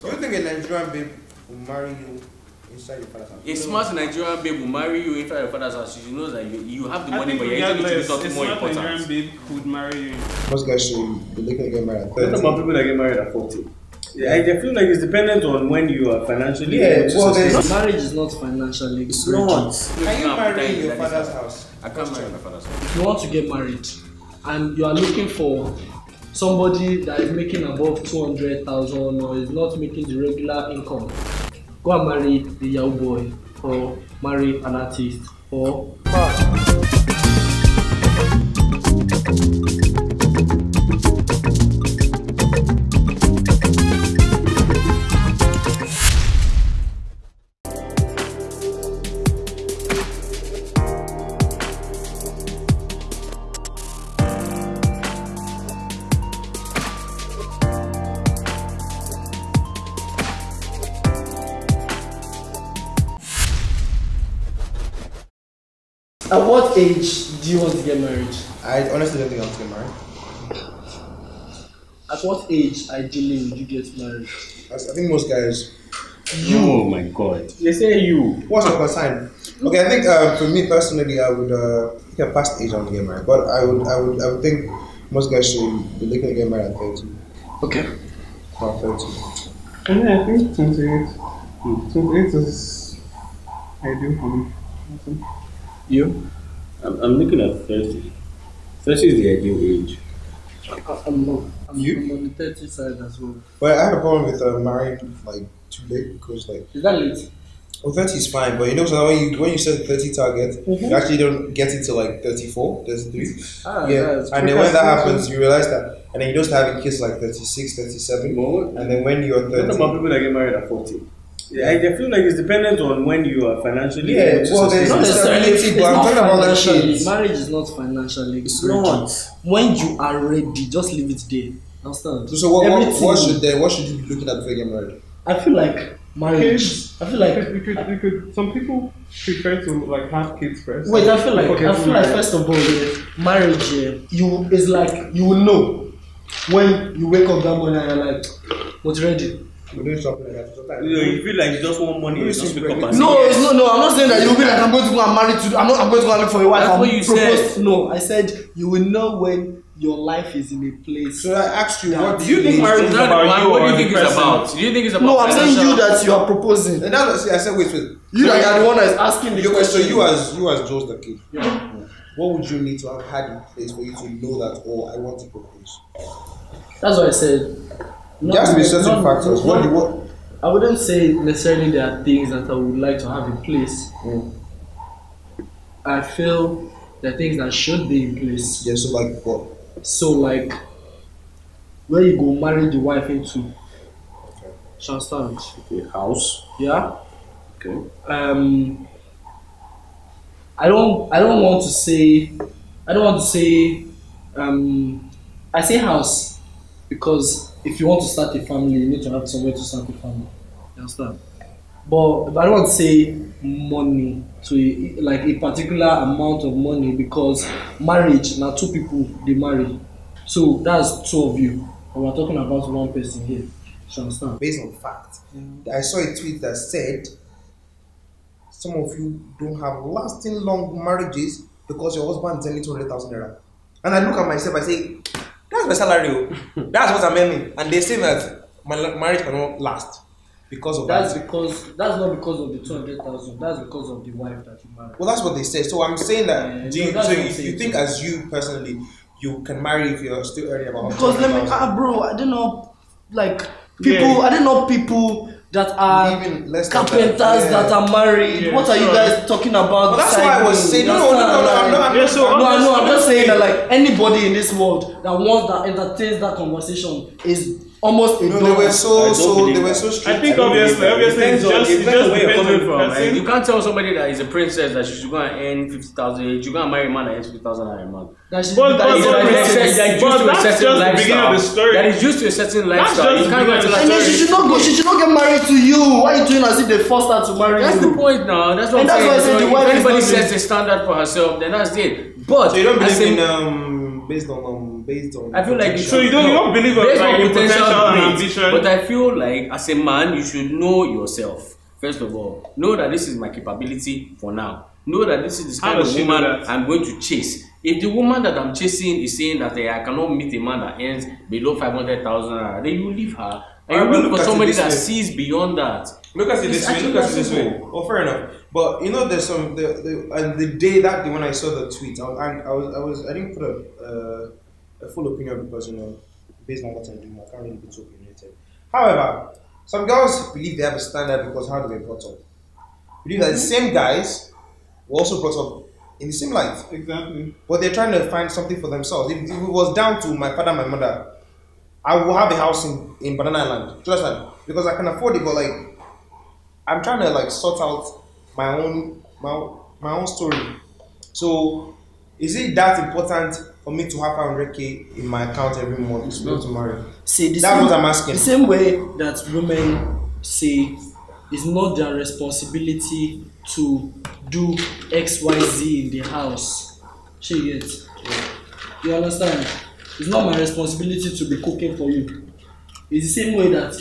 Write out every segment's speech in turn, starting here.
Do you think a Nigerian babe will marry you inside your father's house? A smart Nigerian babe will marry you inside your father's house. She knows that you have the money, but you're using it to do something more important. A smart Nigerian babe would marry you. Most guys should be looking to get married at 30. What about people that get married at 40? Yeah, I feel like it's dependent on when you are financially. Marriage is not financially. It's not. Can you marry in your father's house? I can't marry in my father's house. If you want to get married and you are looking for somebody that is making above 200,000 or is not making the regular income, go and marry the young boy or marry an artist or. At what age do you want to get married? I honestly don't think I want to get married. At what age, ideally, would you get married? I think most guys. You. Oh my God. They say you. What's your concern? Okay, I think for me personally, I would think at past age I want to get married, but I would think most guys should be looking to get married at 30. Okay. About 30. Yeah, I think 28. 28 is ideal for me. You? I'm looking at 30. 30 is the ideal age. I'm on the 30 side as well. But I have a problem with marrying like too late because like. Is that late? Well, 30 is fine, but you know, so when you set the 30 target, you actually don't get it to like 34, 33. Yeah, and then when that happens, you realize that, and then you don't start having kids like 36, 37. And then when you're 30. What about people that get married at 40? Yeah, I feel like it's dependent on when you are financially. Yeah, well, there's not stability, but I'm talking about the kids. Marriage is not financially. It's not. When you are ready, just leave it there. Understand? So what should you be looking at before you get married? I feel like marriage. Kids. I feel like you could. Some people prefer to like have kids first. Wait, I feel like first of all, marriage. It's like you will know when you wake up that morning and you're like, what's ready? We're doing something like that. Sometimes you feel like you just want money. You just pick up and no, I'm not saying that you'll be like, I'm going to go and marry to. I'm going to go and look for a wife. That's what you said. No, I said you will know when your life is in a place. So I asked you, what do you think marriage is about you? What do you think it's about? Do you think it's about? No, I'm saying you that you are proposing. And that's I said, wait. You that are the one that is asking the question. So you as Joulesdakid, what would you need to have had in place for you to know that, oh, I want to propose? That's what I said. There has to be certain factors. What? I wouldn't say necessarily there are things that I would like to have in place. I feel there are things that should be in place. Yeah, so like what? So like where you go marry the wife into. Okay. Shall stand. Okay, house. Yeah. Okay. I don't want to say I say house because if you want to start a family, you need to have somewhere to start a family. You understand? But I don't want to say money to like a particular amount of money because marriage now 2 people they marry. So that's 2 of you. And we're talking about 1 person here. You understand? Based on fact. I saw a tweet that said some of you don't have lasting long marriages because your husband is earning 200,000 naira. And I look at myself, I say, that's my salary. That's what I'm earning. And they say that my marriage cannot last because of that. That's not because of the 200,000. That's because of the wife that you married. Well, that's what they say. So I'm saying that. You think as you personally, you can marry if you're still earning about? Because bro, I don't know, like people. Yeah. I don't know people that are carpenters that are married. Yeah. What are you guys talking about? But that's why I was saying no. I'm just saying that like anybody in this world that entertains that conversation is almost a they were so strict. I think obviously it's just where you're coming from. Right? You can't tell somebody that is a princess that she should go and earn 50,000. You go and marry a man that earns 50,000 a month. That's just the beginning of the story. That is used to a certain lifestyle. You can't go to that. She should not get married to you. Why are you doing as if they forced her to marry you? That's the point now. That's what I'm saying. If anybody sets a standard for herself, then that's it. But so you don't believe in I feel like So you don't believe based on in potential and great, ambition. but I feel like as a man, you should know yourself. First of all, know that this is my capability for now. Know that this is the kind of woman I'm going to chase. If the woman that I'm chasing is saying that I cannot meet a man that earns below 500,000, then you leave her and you look for somebody that sees beyond that. Look at it this way. Look at it this way. Oh, fair enough. But you know, there's some the day when I saw the tweet, I didn't put a full opinion because based on what I'm doing, I can't really be too opinionated. However, some girls believe they have a standard because how they were brought up. Believe that the same guys were also brought up in the same light. Exactly. But they're trying to find something for themselves. If it was down to my father and my mother, I will have a house in Banana Island. Just like, because I can afford it, but like I'm trying to like sort out my own story. So is it that important for me to have 500k in my account every month to be able to marry? See, that's what I'm asking. The same way that women say it's not their responsibility to do XYZ in the house. She gets. You understand? It's not my responsibility to be cooking for you. It's the same way that,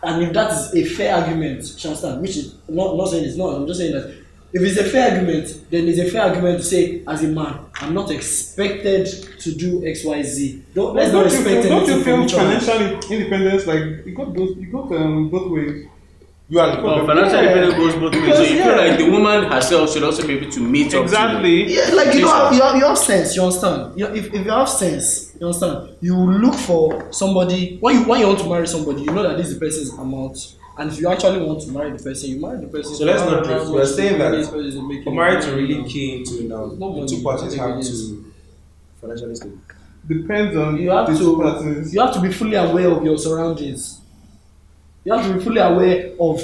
and if that is a fair argument, you understand? Which is not saying it's not. I'm just saying that if it's a fair argument, then it's a fair argument to say, as a man, I'm not expected to do XYZ. Let's not expect anything. Don't you feel from each other. financial independence like you got both ways? You are financial independence goes both ways. So you feel like the woman herself should also be able to meet up. Exactly. Yeah, like you have sense. You understand? If you have sense, you understand. You look for somebody when you want to marry somebody. You know that this is the person's amount. And if you actually want to marry the person, you marry the person. So let's not drift. We're saying that for marriage to really key into the two parties have to financially stable. Depends on you have to be fully aware of your surroundings. You have to be fully aware of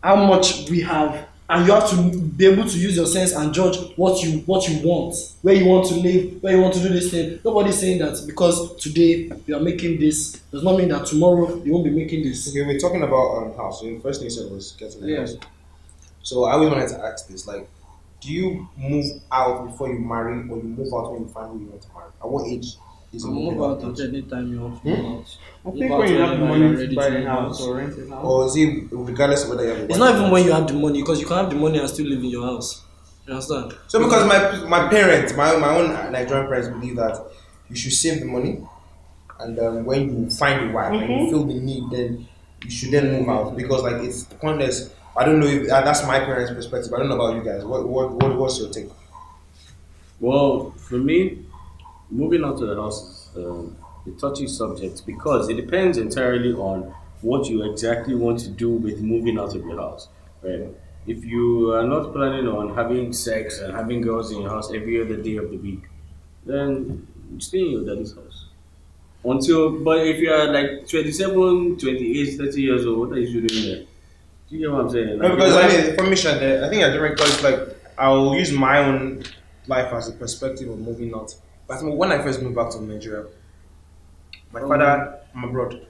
how much we have, and you have to be able to use your sense and judge what you want, where you want to live, where you want to do this thing. Nobody's saying that because today you are making this does not mean that tomorrow you won't be making this. Okay, we're talking about house. So the first thing you said was getting a house. So I always wanted to ask this: like, do you move out before you marry, or you move out when you find who you want to marry? At what age? You move out at any time you want to move out. I think when you have the money to buy a house or rent a house. Or is it regardless of whether you have It's not even when you have the money, because you can have the money and still live in your house. You understand? So because my parents, my own Nigerian parents believe that you should save the money, and when you find a wife and you feel the need, then you should then move out, because like it's pointless. I don't know if that's my parents' perspective. I don't know about you guys. What's your take? Well, for me, moving out to the house is a touchy subject because it depends entirely on what you exactly want to do with moving out of your house, right? If you are not planning on having sex and having girls in your house every other day of the week, then stay in your daddy's house. But if you are like 27, 28, 30 years old, what are you doing there? Do you get what I'm saying? No, because I mean, for me, I think I different because like I'll use my own life as a perspective of moving out. But when I first moved back to Nigeria, my father, I'm abroad.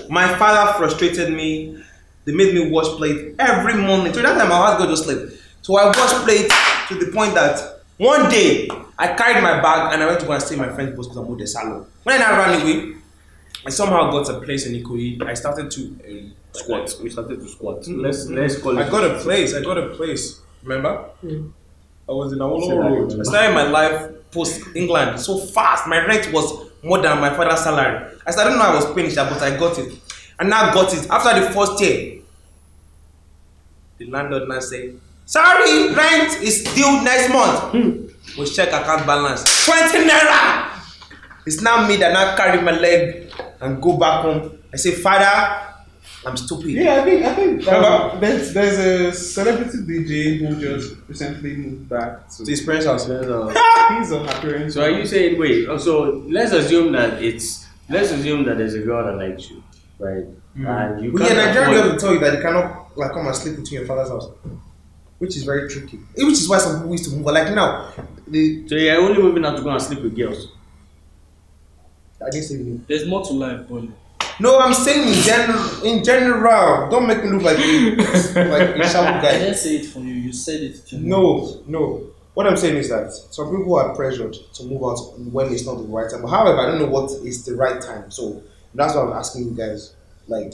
My father frustrated me. They made me wash plate every morning. So that time I had to go to sleep. So I washed plate to the point that one day I carried my bag and I went to go and stay in my friend's house because I moved the salon. When I ran away, I somehow got a place in Ikoyi. I started to squat. We started to squat. Let's call it. I got a place. Remember? I was in Awolowo Road. I started my life post England so fast. My rent was more than my father's salary. I didn't know I was paying that, but I got it. And now got it. After the first year, the landlord now said, "Sorry, rent is due next month." We check account balance. 20 naira. It's now me that now carry my leg and go back home. I say, "Father, I'm stupid." Yeah, I think there's a celebrity DJ who just recently moved back to his parents' house. He's on her parents' So are you saying, wait, so let's assume that there's a girl that likes you, right? And you can't Nigerian girls will tell you that they cannot like come and sleep with you in your father's house, which is very tricky. Which is why some people used to move. But like now, so you're only moving out to go and sleep with girls. I didn't say you. There's more to life, Bolly. No, I'm saying in general. Don't make me look like a shallow guy. I didn't say it for you. You said it. No. What I'm saying is that some people are pressured to move out when it's not the right time. However, I don't know what is the right time. So that's why I'm asking you guys. Like,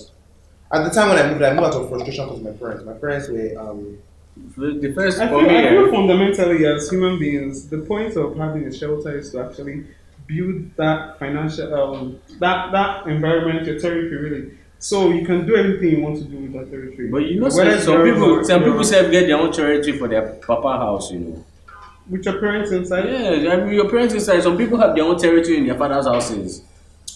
at the time when I moved out of frustration because my parents. My parents were The first I for feel, me, I feel fundamentally as human beings, the point of having a shelter is to actually build that financial, that environment, your territory really. So you can do everything you want to do with that territory. but you know, Whether some people you're- say get their own territory for their papa house, you know. with your parents inside. Yeah, I mean, your parents inside. Some people have their own territory in their father's houses.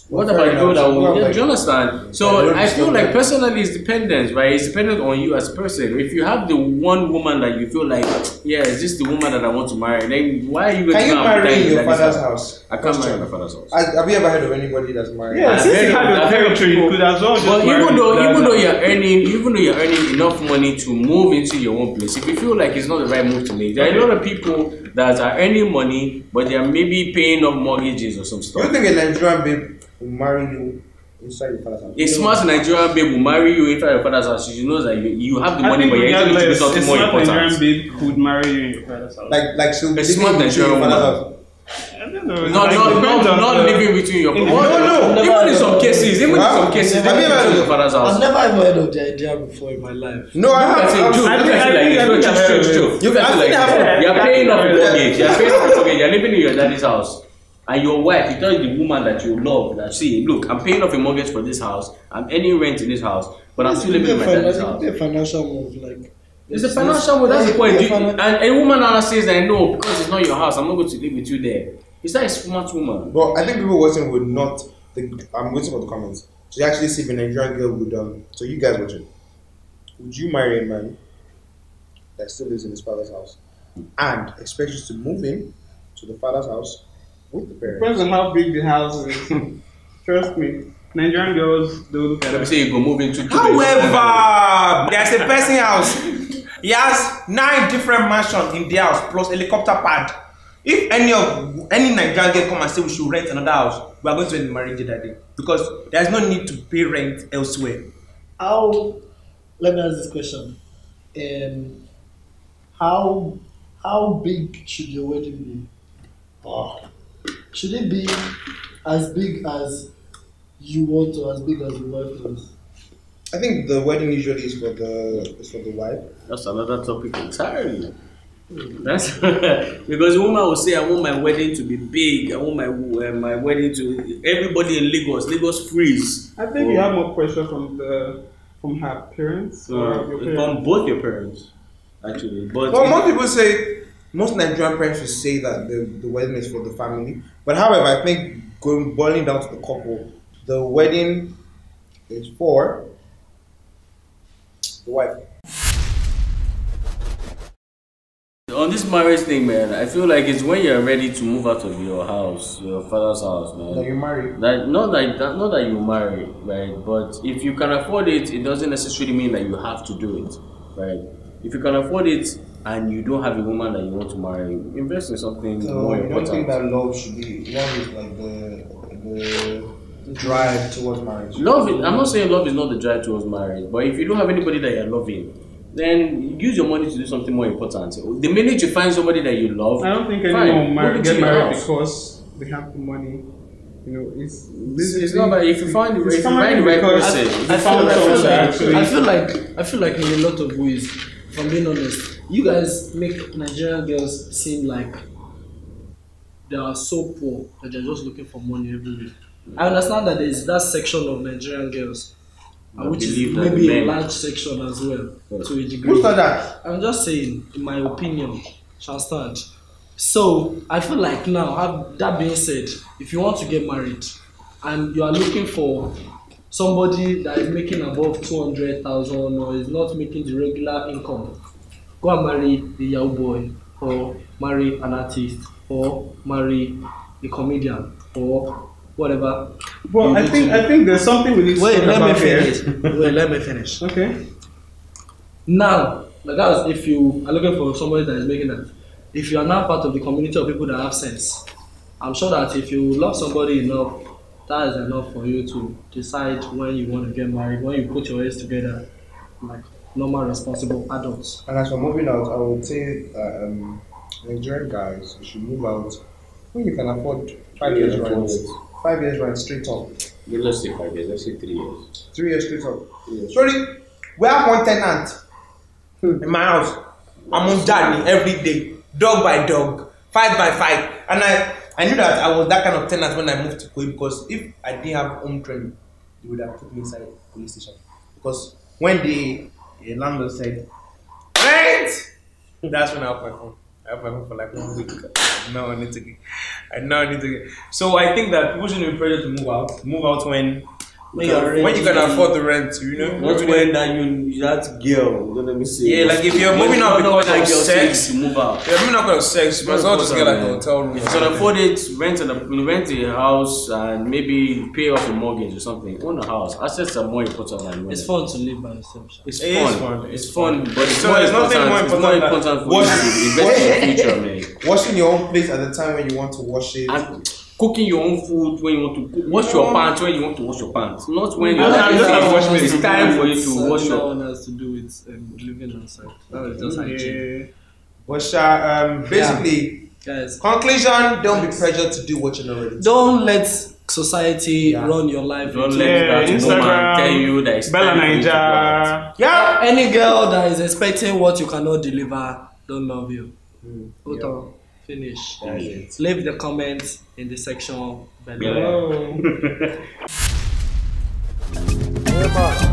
What Well, about fair people that enough. will? Well, Yeah, like- do you understand? I So don't I feel understand like that. personally, it's dependent, right? It's dependent on you as a person. If you have the one woman that you feel like, yeah, is this the woman that I want to marry? Then why are you going Can to you go and marry pretend in your that this father's is- house? I can't marry in Question. my father's house. Have you ever heard of anybody that's married? Yeah, since you have your I've heard of territory, you people- could as well just But marry even though that- even though you're earning enough money to move into your own place, if you feel like it's not the right move to make, there are a lot of people that are earning money, but they are maybe paying off mortgages or some Do stuff. you think a Nigerian babe will marry you inside your father's house? A smart Nigerian babe will marry you inside your father's house. She knows that you have the I money, think but you're going to do regardless, something a more smart important. Nigerian babe could marry you in your father's house. Like she'll be A smart living with you in your Nigerian father's woman. house. I don't know. Not living between your No, no. Even in some cases, even in Huh? some cases, Have living you ever between heard your of- father's house. I've never even heard of the idea before in my life. No, I Look at it, have. Joe, I look think- at it I like think- this. I No, think Joe, I've heard Joe, of Joe. it. Look at I it think like I've this. heard. You're paying off a Yeah. mortgage. You're paying off a mortgage. You're living in your daddy's house. And your wife, you tell the woman that you love, that see, look, I'm paying off a mortgage for this house. I'm earning rent in this house, but I'm still living in my daddy's house. It's a financial move, like. It's a financial move. That's the point. Yeah, And a woman now says that no, because it's not your house, I'm not going to live with you there. Is that a smart woman? But I think people watching would not. I'm waiting for the comments to actually see if a Nigerian girl would. So you guys watching, would you marry a man that still lives in his father's house and expect you to move in to the father's house with the parents? Depends on how big the house is. Trust me. Nigerian girls don't look at Let me us. say you go move into. However, there's a person house. He has 9 different mansions in the house plus helicopter pad. If any Nigerian girl come and say we should rent another house, we are going to end the marriage that day because there's no need to pay rent elsewhere. Let me ask this question. How big should your wedding be? Should it be as big as you want or as big as your wife wants? I think the wedding usually is for the wife. That's another topic entirely. That's because a woman will say, "I want my wedding to be big. I want my wedding to everybody in Lagos freeze." I think you have more pressure from her parents or your parents. From both your parents, actually. But Well, most people say, most Nigerian parents will say that the wedding is for the family. But however, I think boiling down to the couple, the wedding is for the wife. on this marriage thing, man, I feel like it's when you're ready to move out of your house, your father's house, man. That you marry. Not that you marry, right? But if you can afford it, it doesn't necessarily mean that you have to do it, right? If you can afford it and you don't have a woman that you want to marry, invest in something So more you don't think important. that love should be love is like the drive towards marriage? I'm not saying love is not the drive towards marriage, but if you don't have anybody that you're loving, then use your money to do something more important. The minute you find somebody that you love, I don't think fine, anyone move into get your married house. because they have the money. You know, It's not about if you find the right person. I feel like in a lot of ways, if I'm being honest, you guys make Nigerian girls seem like they are so poor that they're just looking for money everywhere. I understand that there's that section of Nigerian girls, which is believe that maybe a men- large section as well, to a degree. Who said that? I'm just saying, in my opinion, shall stand. So I feel like now, that being said, if you want to get married and you are looking for somebody that is making above 200,000 or is not making the regular income, go and marry a Yahoo boy, or marry an artist, or marry a comedian, or whatever. Well, I think there's something we need to Wait, talk let me about here. finish. Wait, let me finish. Okay. Now, like that's if you are looking for somebody that is making that. If you are now part of the community of people that have sense, I'm sure that if you love somebody enough, that is enough for you to decide when you want to get married, when you put your heads together, like normal, responsible adults. And as for moving out, I would say Nigerian guys, you should move out when you can afford 5 years rent. 5 years rent straight up. Yeah, let's say 5 years. Let's say 3 years. 3 years straight up. 3 years. Sorry, we have one tenant in my house. I'm on journey every day, dog by dog, fight by fight, and I knew that I was that kind of tenant when I moved to Koi, because if I didn't have home training, they would have put me inside police station. Because when the landlord said rent, that's when I have my phone. I have my phone for like 1 week. I need to get. So I think that people shouldn't be pressured to move out. Move out when you can afford the rent, you know. Not when that girl, let me say. Yeah, like if you're moving out because of sex, you move out. if you're moving out because of sex, you must well just get like a hotel room. If you can afford it, rent a house and maybe pay off a mortgage or something. Own a house. Assets are more important than money. It's fun to live by yourself. It's fun. It's fun, but it's So more there's nothing more important important for you to invest in your future, man. Washing your own plate at the time when you want to wash it. And cooking your own food when you want to cook. Wash your pants when you want to wash your pants. Not when you it's time for you to wash No your. one has to do with living outside. That is just hygiene. But basically, Guys, conclusion: don't be pressured to do what you're not ready to. don't let society run your life. Don't into- let that Instagram, woman tell you that it's Bella time for you to go out. Naija. Yeah. Any girl that is expecting what you cannot deliver don't love you. Hold on. Finish. That's it. Leave the comments in the section below. Yeah. Oh. Yeah.